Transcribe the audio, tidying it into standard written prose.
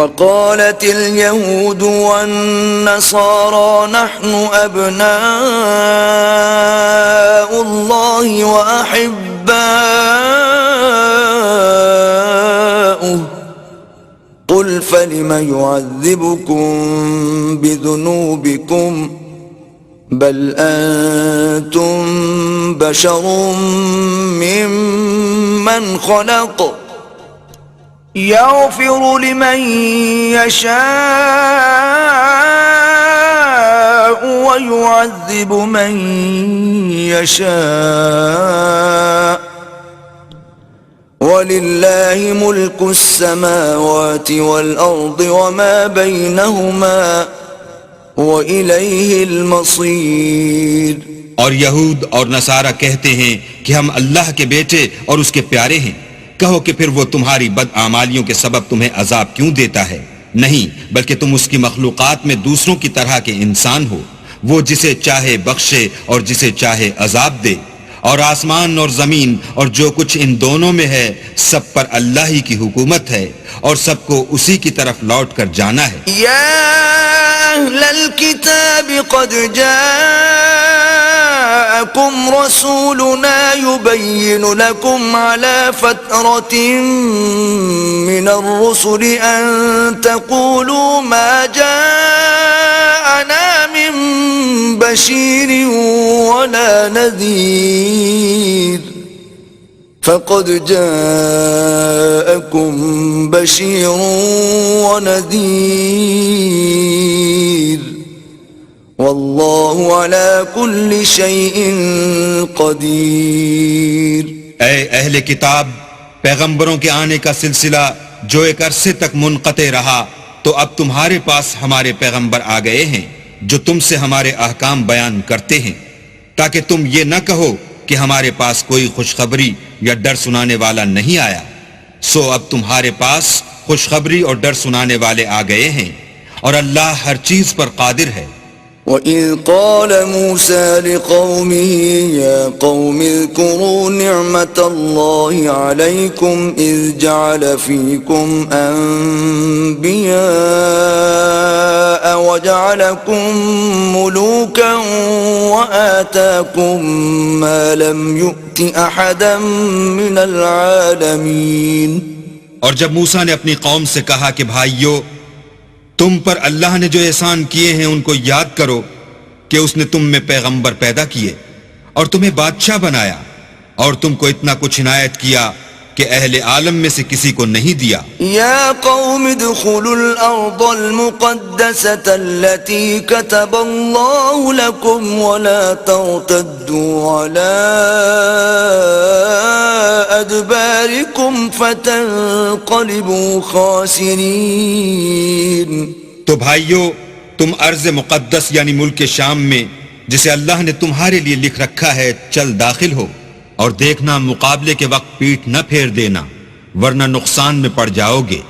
وقالت اليهود والنصارى نحن أبناء الله وأحباؤه قل فلم يعذبكم بذنوبكم بل أنتم بشر ممن خلق يغفر لمن يشاء ويعذب من يشاء وَلِلَّهِ مُلْكُ السَّمَاوَاتِ وَالْأَرْضِ وَمَا بَيْنَهُمَا وَإِلَيْهِ الْمَصِيرُ۔ اور یہود اور نصارہ کہتے ہیں کہ ہم اللہ کے بیٹے اور اس کے پیارے ہیں۔ کہو کہ پھر وہ تمہاری بدعمالیوں کے سبب تمہیں عذاب کیوں دیتا ہے؟ نہیں، بلکہ تم اس کی مخلوقات میں دوسروں کی طرح کے انسان ہو، وہ جسے چاہے بخشے اور جسے چاہے عذاب دے۔ اور آسمان اور زمین اور جو کچھ ان دونوں میں ہے سب پر اللہ ہی کی حکومت ہے اور سب کو اسی کی طرف لوٹ کر جانا ہے۔ یا اہل الکتاب قد جاءکم رسولنا یبین لکم علی فترة من الرسل ان تقولوا ما جاءنا من بشیر ولا نذیر فقد جاءكم بشیر ونذیر واللہ علی کل شیء قدیر۔ اے اہل کتاب، پیغمبروں کے آنے کا سلسلہ جو ایک عرصے تک منقطع رہا تو اب تمہارے پاس ہمارے پیغمبر آ گئے ہیں جو تم سے ہمارے احکام بیان کرتے ہیں، تاکہ تم یہ نہ کہو کہ ہمارے پاس کوئی خوشخبری یا ڈر سنانے والا نہیں آیا۔ سو اب تمہارے پاس خوشخبری اور ڈر سنانے والے آ گئے ہیں، اور اللہ ہر چیز پر قادر ہے۔ وَإِذْ قَالَ مُوسَى لِقَوْمِهِ يَا قَوْمِ اذْكُرُوا نِعْمَةَ اللَّهِ عَلَيْكُمْ إِذْ جَعَلَ فِيكُمْ أَنْبِيَاءَ وَجَعَلَكُمْ مُلُوكًا وَآتَاكُمْ مَا لَمْ يُؤْتِ أَحَدًا مِنَ الْعَالَمِينَ۔ اور جب موسیٰ نے اپنی قوم سے کہا کہ بھائیو، تم پر اللہ نے جو احسان کیے ہیں ان کو یاد کرو کہ اس نے تم میں پیغمبر پیدا کیے اور تمہیں بادشاہ بنایا اور تم کو اتنا کچھ عنایت کیا کہ اہل عالم میں سے کسی کو نہیں دیا۔ یا قوم ادخلوا الارض المقدسة التي كتب اللہ لكم ولا ترتدوا على ادباركم فتنقلبوا خاسرین۔ تو بھائیو، تم ارض مقدس یعنی ملک شام میں جسے اللہ نے تمہارے لیے لکھ رکھا ہے چل داخل ہو، اور دیکھنا مقابلے کے وقت پیٹھ نہ پھیر دینا ورنہ نقصان میں پڑ جاؤ گے۔